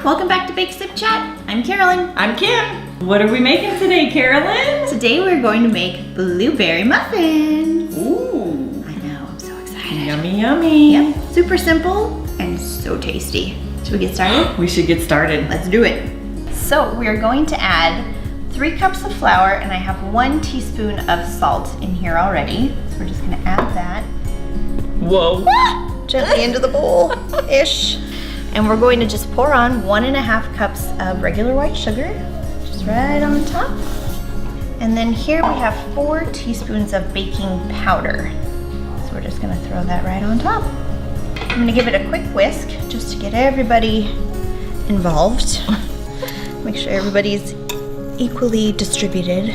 welcome back to Bake Sip Chat. I'm Carolyn. I'm Kim. What are we making today, Carolyn? Today we're going to make blueberry muffins. Ooh. I know, I'm so excited. Yummy, yummy. Yep, super simple and so tasty. Should we get started? We should get started. Let's do it. So we are going to add 3 cups of flour, and I have 1 teaspoon of salt in here already. So we're just gonna add that. Whoa. Gently into the bowl-ish. And we're going to just pour on 1.5 cups of regular white sugar, just right on top. And then here we have 4 teaspoons of baking powder. So we're just gonna throw that right on top. I'm gonna give it a quick whisk just to get everybody involved. Make sure everybody's equally distributed.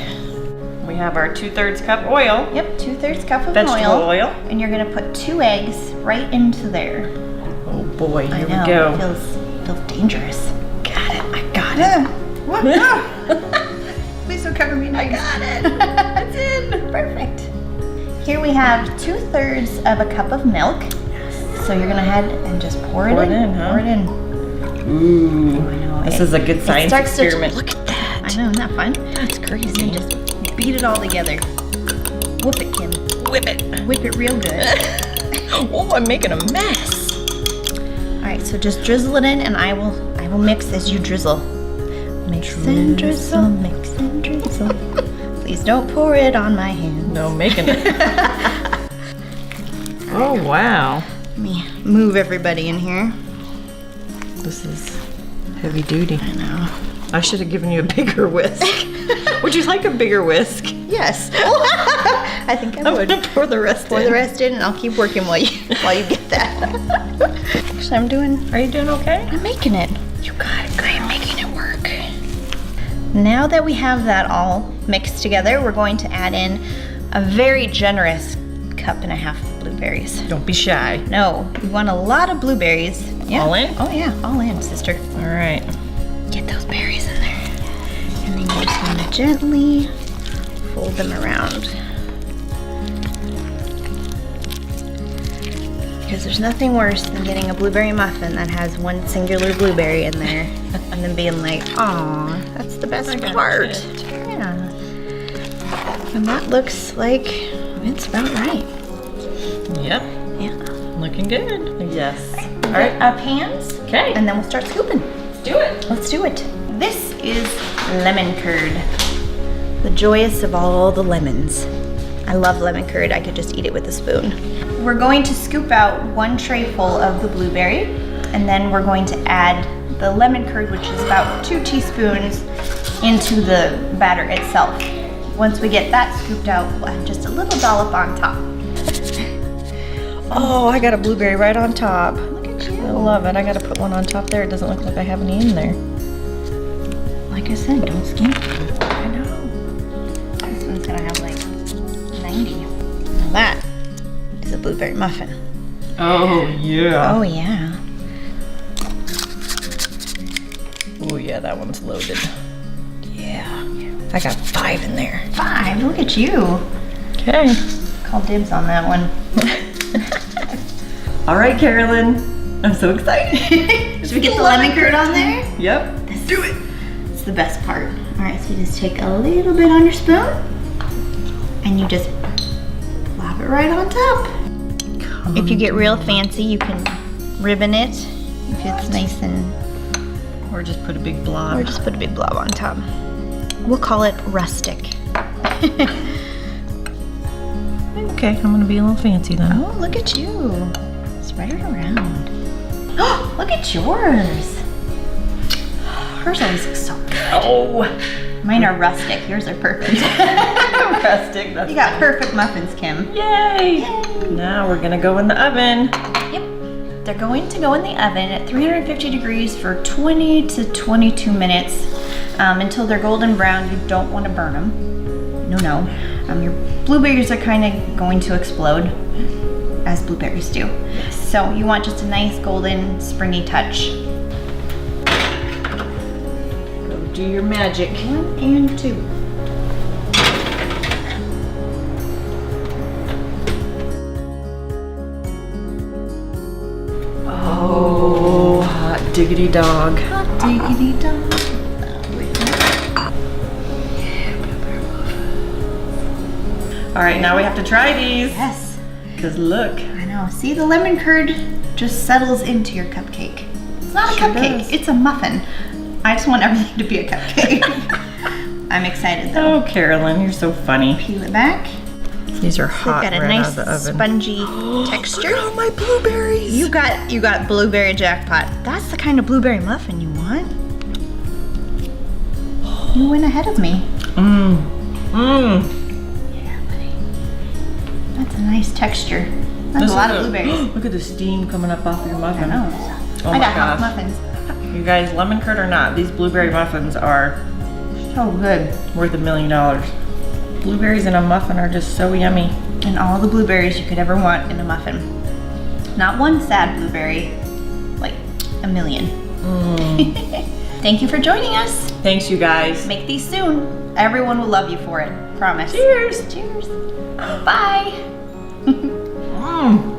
We have our 2/3 cup oil. Yep, 2/3 cup of Vegetable oil. And you're gonna put 2 eggs right into there. Oh boy, here I know, we go. It feels dangerous. Got it, I got it. What? Please don't cover me. I got it. It's in. Perfect. Here we have 2/3 of a cup of milk. So you're gonna head and just pour it in. Huh? Pour it in. Ooh, I know. this is a good science experiment. Look at that. I know, isn't that fun? That's crazy. And just beat it all together. Whoop it, Kim. Whip it. Whip it real good. Oh, I'm making a mess. All right, so just drizzle it in, and I will mix as you drizzle. Mix and drizzle, mix and drizzle. Please don't pour it on my hand. No, making it. Oh, wow. Let me move everybody in here. This is heavy duty. I know. I should have given you a bigger whisk. Would you like a bigger whisk? Yes. I think I I'm would. gonna pour the rest Pour in. the rest in, and I'll keep working while you get that. Actually, Are you doing okay? I'm making it. You got it. I'm making it work. Now that we have that all mixed together, we're going to add in a very generous 1.5 cups of blueberries. Don't be shy. No, we want a lot of blueberries. Yeah. All in? Oh yeah, all in, sister. All right. Get those berries in there. And then you just want to gently fold them around. Because there's nothing worse than getting a blueberry muffin that has 1 singular blueberry in there and then being like, aw, that's the best part. Yeah. And that looks like it's about right. Yep. Yeah. Looking good. Yes. All right, up hands. Okay. And then we'll start scooping. Let's do it. Let's do it. This is lemon curd. The joyous of all the lemons. I love lemon curd. I could just eat it with a spoon. We're going to scoop out 1 tray full of the blueberry, and then we're going to add the lemon curd, which is about 2 teaspoons, into the batter itself. Once we get that scooped out, we'll add just a little dollop on top. Oh, I got a blueberry right on top. Look at you. I love it. I gotta put one on top there. It doesn't look like I have any in there. Like I said, don't skimp. I know. This one's gonna have like 90. Now that is a blueberry muffin. Oh, yeah. Oh yeah. Oh, yeah, that one's loaded. Yeah. I got 5 in there. 5, look at you. Okay. Call dibs on that one. All right, Carolyn. I'm so excited. Should we get the lemon curd on there? Yep. Let's do it. It's the best part. All right, so you just take a little bit on your spoon and you just plop it right on top. If you get real fancy, you can ribbon it if it's nice and... Or just put a big blob. Or just put a big blob on top. We'll call it rustic. Okay, I'm gonna be a little fancy then. Oh, look at you. Spread it around. Oh, look at yours. Hers always looks so good. Oh. Mine are rustic. Yours are perfect. Rustic. That's You got perfect muffins, Kim. Yay. Now we're gonna go in the oven. Yep. They're going to go in the oven at 350 degrees for 20 to 22 minutes until they're golden brown. You don't want to burn them. No. Your blueberries are kind of going to explode, as blueberries do. So you want just a nice golden springy touch. Go do your magic. 1 and 2. Oh, hot diggity dog. Hot Diggity dog. All right, now we have to try these. Yes. Cause look. I know. See, the lemon curd just settles into your cupcake. It's not a Sure cupcake. does. It's a muffin. I just want everything to be a cupcake. I'm excited though. Oh, Carolyn, you're so funny. Peel it back. These are They've hot got a right nice out of the oven. spongy texture. Look at all my blueberries. You got blueberry jackpot. That's the kind of blueberry muffin you want. You went ahead of me. Mmm. Mmm. Yeah, buddy. That's a nice texture. That's a lot of blueberries. Look at the steam coming up off your I muffin. know. Oh I my got half gosh. muffins. You guys, lemon curd or not, these blueberry muffins are So good. worth $1 million. Blueberries in a muffin are just so yummy. And all the blueberries you could ever want in a muffin. Not one sad blueberry, like a million. Thank you for joining us. Thanks, you guys. Make these soon. Everyone will love you for it. Promise. Cheers. Cheers. Bye. Mmm.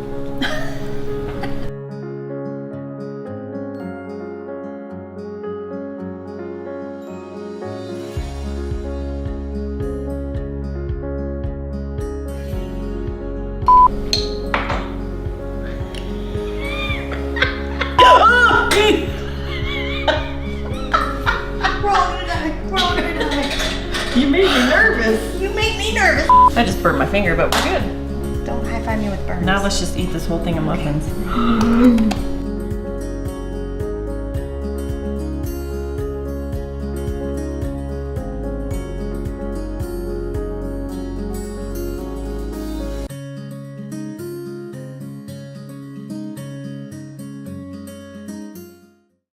We're all gonna die. We're all gonna die. You made me nervous. You make me nervous. I just burned my finger, but we're good. Don't high five me with burns. Now let's just eat this whole thing of muffins.